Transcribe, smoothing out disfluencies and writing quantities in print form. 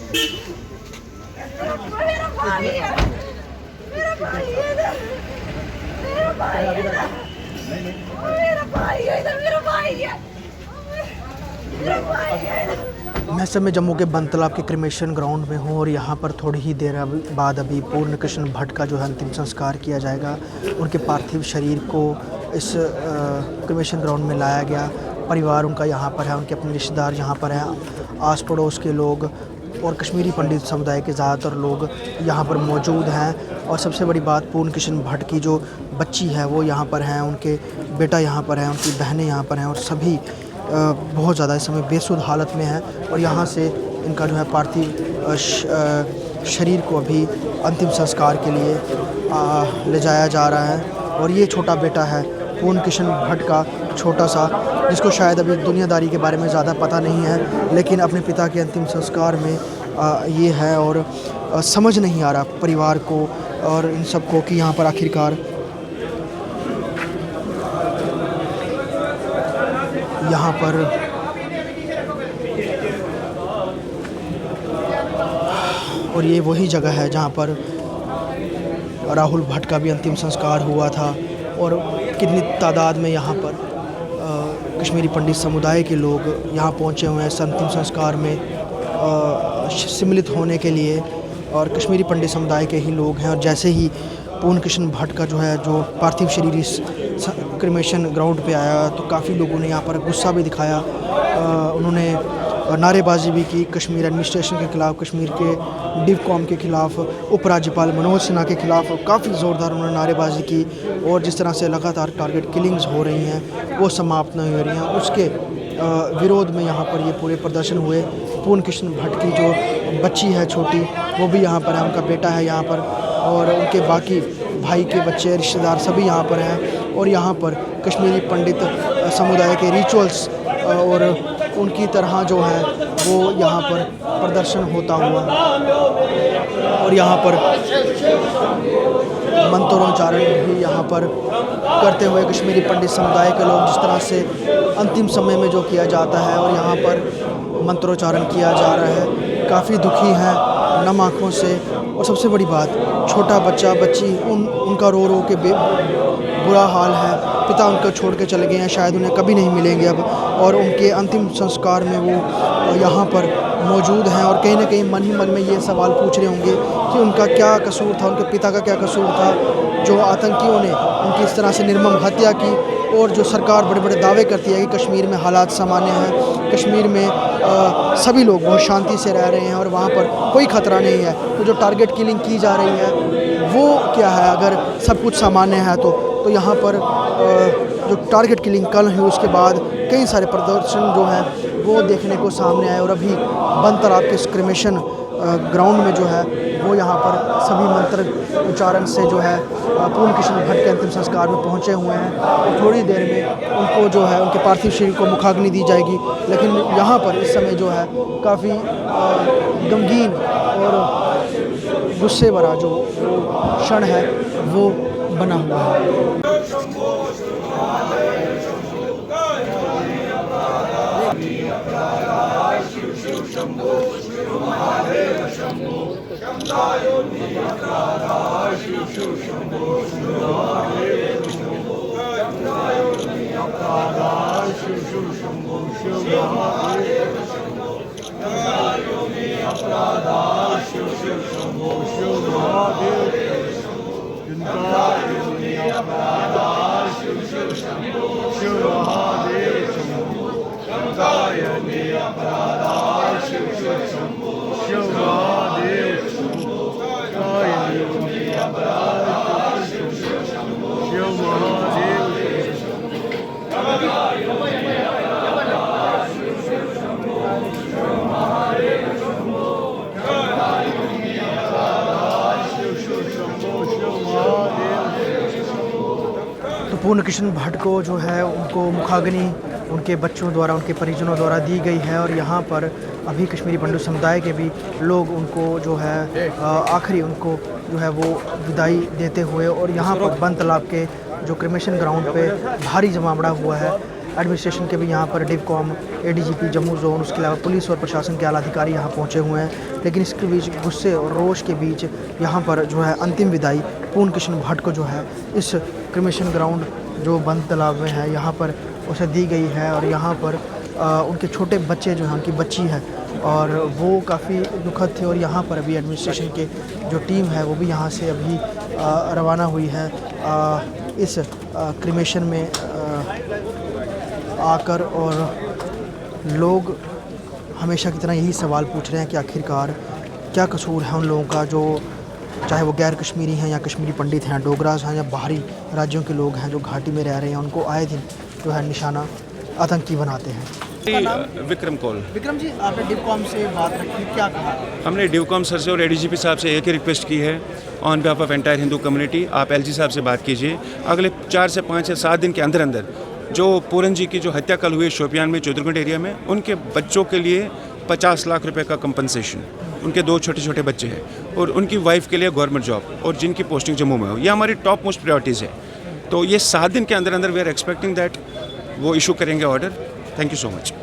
मेरा भाई है, मेरा भाई है इधर, मेरा भाई है इधर, मेरा भाई है इधर, मेरा भाई है, मेरा भाई है इधर। मैं इस समय जम्मू के बंद तालाब के क्रिमेशन ग्राउंड में हूँ और यहाँ पर थोड़ी ही देर बाद अभी पूर्ण कृष्ण भट्ट का जो है अंतिम संस्कार किया जाएगा। उनके पार्थिव शरीर को इस क्रिमेशन ग्राउंड में लाया गया। परिवार उनका यहाँ पर है, उनके अपने रिश्तेदार यहाँ पर हैं, आस पड़ोस के लोग और कश्मीरी पंडित समुदाय के ज़्यादातर लोग यहाँ पर मौजूद हैं। और सबसे बड़ी बात, पूर्ण कृष्ण भट्ट की जो बच्ची है वो यहाँ पर हैं, उनके बेटा यहाँ पर हैं, उनकी बहनें यहाँ पर हैं और सभी बहुत ज़्यादा इस समय बेसुध हालत में है। और यहाँ से इनका जो है पार्थिव शरीर को अभी अंतिम संस्कार के लिए ले जाया जा रहा है। और ये छोटा बेटा है पूर्ण कृष्ण भट्ट का, छोटा सा, जिसको शायद अभी दुनियादारी के बारे में ज़्यादा पता नहीं है, लेकिन अपने पिता के अंतिम संस्कार में ये है। और समझ नहीं आ रहा परिवार को और इन सबको कि यहाँ पर आखिरकार यहाँ पर और ये वही जगह है जहाँ पर राहुल भट्ट का भी अंतिम संस्कार हुआ था। और कितनी तादाद में यहाँ पर कश्मीरी पंडित समुदाय के लोग यहाँ पहुँचे हुए हैं इस अंतिम संस्कार में सम्मिलित होने के लिए। और कश्मीरी पंडित समुदाय के ही लोग हैं। और जैसे ही पूर्ण कृष्ण भट्ट का जो पार्थिव शरीर इस क्रिमेशन ग्राउंड पे आया तो काफ़ी लोगों ने यहाँ पर गुस्सा भी दिखाया। उन्होंने नारेबाजी भी की कश्मीर एडमिनिस्ट्रेशन के ख़िलाफ़, कश्मीर के डिवकॉम के ख़िलाफ़, उपराज्यपाल मनोज सिन्हा के ख़िलाफ़ काफ़ी ज़ोरदार उन्होंने नारेबाजी की। और जिस तरह से लगातार टारगेट किलिंग्स हो रही हैं वो समाप्त नहीं हो रही हैं, उसके विरोध में यहाँ पर ये पूरे प्रदर्शन हुए। पूर्ण कृष्ण भट्ट की जो बच्ची है छोटी, वो भी यहाँ पर है, उनका बेटा है यहाँ पर, और उनके बाकी भाई के बच्चे रिश्तेदार सभी यहाँ पर हैं। और यहाँ पर कश्मीरी पंडित समुदाय के रिचुअल्स और उनकी तरह जो है वो यहाँ पर प्रदर्शन होता हुआ, और यहाँ पर मंत्रोच्चारण भी यहाँ पर करते हुए कश्मीरी पंडित समुदाय के लोग, जिस तरह से अंतिम समय में जो किया जाता है और यहाँ पर मंत्रोच्चारण किया जा रहा है। काफ़ी दुखी हैं, नम आँखों से। और सबसे बड़ी बात, छोटा बच्चा बच्ची उनका रो रो के बुरा हाल है। पिता उनको छोड़ के चले गए हैं, शायद उन्हें कभी नहीं मिलेंगे अब। और उनके अंतिम संस्कार में वो यहाँ पर मौजूद हैं और कहीं ना कहीं मन ही मन में ये सवाल पूछ रहे होंगे कि उनका क्या कसूर था, उनके पिता का क्या कसूर था जो आतंकियों ने उनकी इस तरह से निर्मम हत्या की। और जो सरकार बड़े बड़े दावे करती है कि कश्मीर में हालात सामान्य हैं, कश्मीर में सभी लोग बहुत शांति से रह रहे हैं और वहाँ पर कोई ख़तरा नहीं है, तो जो टारगेट किलिंग की जा रही है वो क्या है? अगर सब कुछ सामान्य है तो यहाँ पर जो टारगेट किलिंग कल हुई उसके बाद कई सारे प्रदर्शन जो हैं वो देखने को सामने आए। और अभी बंद तालाब के क्रिमेशन ग्राउंड में जो है वो यहाँ पर सभी मंत्र उच्चारण से जो है पूर्ण कृष्ण भट्ट के अंतिम संस्कार में पहुँचे हुए हैं। और थोड़ी देर में उनको जो है उनके पार्थिव शरीर को मुखाग्नि दी जाएगी। लेकिन यहाँ पर इस समय जो है काफ़ी गमगीन और गुस्से भरा जो क्षण है वो बना हुआ है। पूर्ण कृष्ण भट्ट को जो है उनको मुखाग्नि उनके बच्चों द्वारा, उनके परिजनों द्वारा दी गई है। और यहाँ पर अभी कश्मीरी पंडित समुदाय के भी लोग उनको जो है आखिरी उनको जो है वो विदाई देते हुए, और यहाँ पर बंद तालाब के जो क्रिमेशन ग्राउंड पे भारी जमावड़ा हुआ है। एडमिनिस्ट्रेशन के भी यहाँ पर डिवकॉम, एडीजीपी जम्मू जोन, उसके अलावा पुलिस और प्रशासन के आला अधिकारी यहाँ पहुँचे हुए हैं। लेकिन इसके बीच गुस्से और रोष के बीच यहाँ पर जो है अंतिम विदाई पूर्ण कृष्ण भट्ट को जो है इस क्रिमेशन ग्राउंड जो बंद तालाब में है यहाँ पर उसे दी गई है। और यहाँ पर उनके छोटे बच्चे जो हैं, उनकी बच्ची है और वो काफ़ी दुखद थे। और यहाँ पर अभी एडमिनिस्ट्रेशन के जो टीम है वो भी यहाँ से अभी रवाना हुई है इस क्रिमेशन में आकर। और लोग हमेशा की तरह यही सवाल पूछ रहे हैं कि आखिरकार क्या कसूर है उन लोगों का, जो चाहे वो गैर कश्मीरी हैं या कश्मीरी पंडित हैं, डोगरास हैं या बाहरी राज्यों के लोग हैं जो घाटी में रह रहे हैं, उनको आए दिन जो है निशाना आतंकी बनाते हैं। विक्रम कौल। विक्रम जी, आपने डिवकॉम से बात रखी, क्या कहा? हमने डिवकॉम सर से और एडीजीपी साहब से एक ही रिक्वेस्ट की है on behalf of entire Hindu community, आप एलजी साहब से बात कीजिए। अगले 4 से 5 या 7 दिन के अंदर अंदर जो पूरन जी की जो हत्या कल हुई शोपियान में, चौधरीगढ़ एरिया में, उनके बच्चों के लिए 50 लाख रुपए का कंपनसेशन, उनके 2 छोटे छोटे बच्चे हैं और उनकी वाइफ के लिए गवर्नमेंट जॉब और जिनकी पोस्टिंग जम्मू में हो, ये हमारी टॉप मोस्ट प्रायोरिटीज़ है। तो ये 7 दिन के अंदर अंदर वी आर एक्सपेक्टिंग दैट वो इशू करेंगे order. Thank you so much.